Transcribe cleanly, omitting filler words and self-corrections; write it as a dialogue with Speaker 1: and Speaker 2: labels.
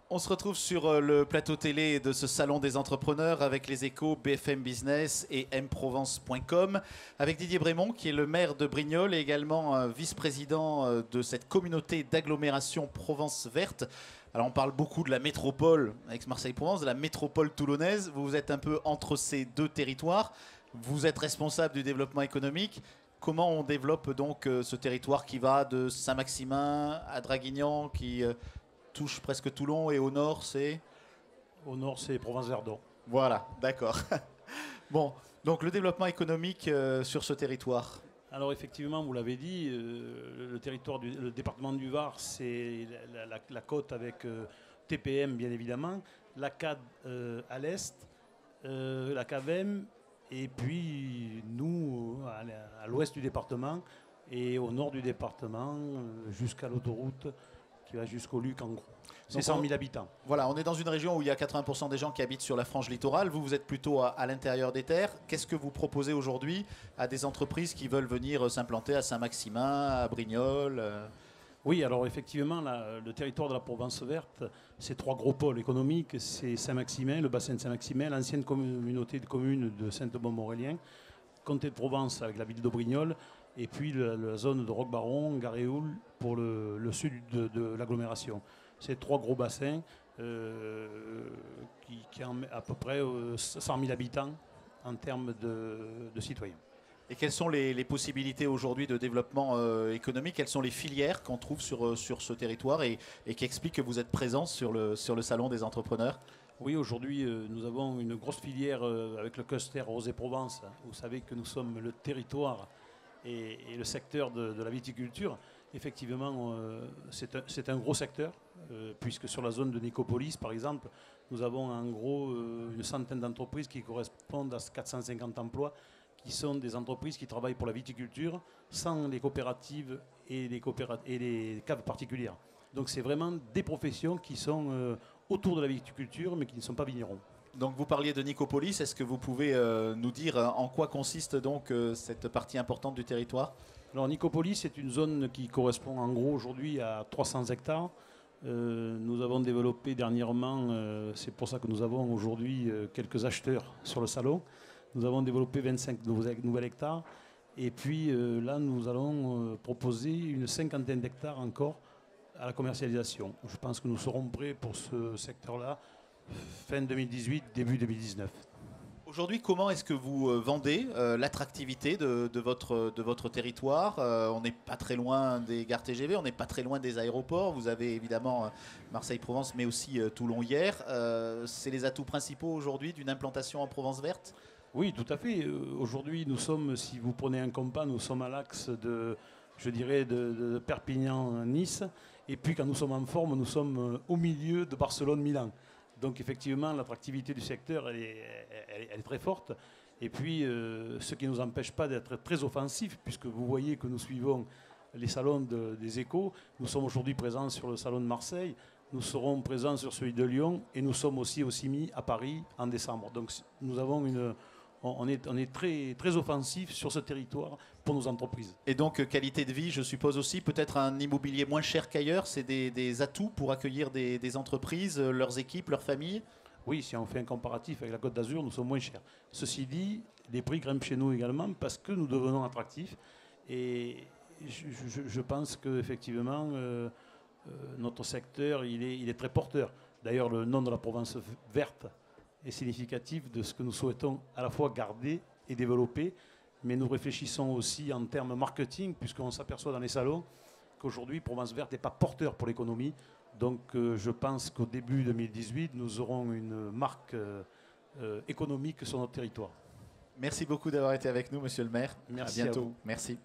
Speaker 1: On se retrouve sur le plateau télé de ce salon des entrepreneurs avec les Échos, BFM Business et mprovence.com, avec Didier Brémond qui est le maire de Brignoles et également vice-président de cette communauté d'agglomération Provence Verte. Alors on parle beaucoup de la métropole Aix-Marseille-Provence, de la métropole toulonnaise. Vous êtes un peu entre ces deux territoires. Vous êtes responsable du développement économique. Comment on développe donc ce territoire qui va de Saint-Maximin à Draguignan, qui touche presque Toulon, et au nord c'est...
Speaker 2: Au nord c'est Provence-Verdon.
Speaker 1: Voilà, d'accord. Bon, donc le développement économique sur ce territoire.
Speaker 2: Alors effectivement, vous l'avez dit, le département du Var, c'est la côte avec TPM bien évidemment, la CAD à l'est, la CAVEM, et puis nous à l'ouest du département et au nord du département jusqu'à l'autoroute qui va jusqu'au Luc en gros. C'est 100 000 habitants.
Speaker 1: Voilà, on est dans une région où il y a 80% des gens qui habitent sur la frange littorale. Vous êtes plutôt à l'intérieur des terres. Qu'est-ce que vous proposez aujourd'hui à des entreprises qui veulent venir s'implanter à Saint-Maximin, à Brignoles
Speaker 2: Oui, alors effectivement, le territoire de la Provence verte, c'est trois gros pôles économiques. C'est Saint-Maximin, le bassin de Saint-Maximin, l'ancienne communauté de communes de Saint-Bon-Maurélien, Comté de Provence avec la ville de Brignoles, et puis la zone de Roquebaron, Garéoul pour le sud de l'agglomération. C'est trois gros bassins qui ont à peu près 100 000 habitants en termes de citoyens.
Speaker 1: Et quelles sont les possibilités aujourd'hui de développement économique? Quelles sont les filières qu'on trouve sur ce territoire et qui expliquent que vous êtes présent sur le salon des entrepreneurs?
Speaker 2: Oui, aujourd'hui, nous avons une grosse filière avec le cluster Rosé-Provence. Vous savez que nous sommes le territoire et le secteur de la viticulture. Effectivement, c'est un gros secteur, puisque sur la zone de Nicopolis, par exemple, nous avons en gros une centaine d'entreprises qui correspondent à 450 emplois, qui sont des entreprises qui travaillent pour la viticulture sans les coopératives et les caves particulières. Donc c'est vraiment des professions qui sont autour de la viticulture, mais qui ne sont pas vignerons.
Speaker 1: Donc vous parliez de Nicopolis, est-ce que vous pouvez nous dire en quoi consiste donc cette partie importante du territoire?
Speaker 2: Alors Nicopolis, c'est une zone qui correspond en gros aujourd'hui à 300 hectares. Nous avons développé dernièrement, c'est pour ça que nous avons aujourd'hui quelques acheteurs sur le salon. Nous avons développé 25 nouveaux hectares. Et puis là, nous allons proposer une cinquantaine d'hectares encore à la commercialisation. Je pense que nous serons prêts pour ce secteur-là fin 2018, début 2019.
Speaker 1: Aujourd'hui, comment est-ce que vous vendez l'attractivité de votre territoire? On n'est pas très loin des gares TGV, on n'est pas très loin des aéroports. Vous avez évidemment Marseille-Provence, mais aussi Toulon-Hier. C'est les atouts principaux aujourd'hui d'une implantation en Provence verte?
Speaker 2: Oui, tout à fait. Aujourd'hui, nous sommes, si vous prenez un compas, nous sommes à l'axe de Perpignan-Nice. Et puis quand nous sommes en forme, nous sommes au milieu de Barcelone-Milan. Donc effectivement, l'attractivité du secteur, elle est très forte. Et puis, ce qui ne nous empêche pas d'être très offensif, puisque vous voyez que nous suivons les salons des Échos. Nous sommes aujourd'hui présents sur le salon de Marseille, nous serons présents sur celui de Lyon, et nous sommes aussi au CIMI à Paris en décembre. Donc nous avons on est très, très offensif sur ce territoire pour nos entreprises.
Speaker 1: Et donc qualité de vie, je suppose aussi, peut-être un immobilier moins cher qu'ailleurs, c'est des atouts pour accueillir des entreprises, leurs équipes, leurs familles?
Speaker 2: Oui, si on fait un comparatif avec la Côte d'Azur, nous sommes moins chers. Ceci dit, les prix grimpent chez nous également parce que nous devenons attractifs. Et je pense qu'effectivement, notre secteur, il est très porteur. D'ailleurs, le nom de la Provence verte est significatif de ce que nous souhaitons à la fois garder et développer, mais nous réfléchissons aussi en termes marketing, puisqu'on s'aperçoit dans les salons qu'aujourd'hui, Provence verte n'est pas porteur pour l'économie. Donc je pense qu'au début 2018, nous aurons une marque économique sur notre territoire.
Speaker 1: Merci beaucoup d'avoir été avec nous, monsieur le maire.
Speaker 2: Merci
Speaker 1: à bientôt.
Speaker 2: à vous.
Speaker 1: Merci.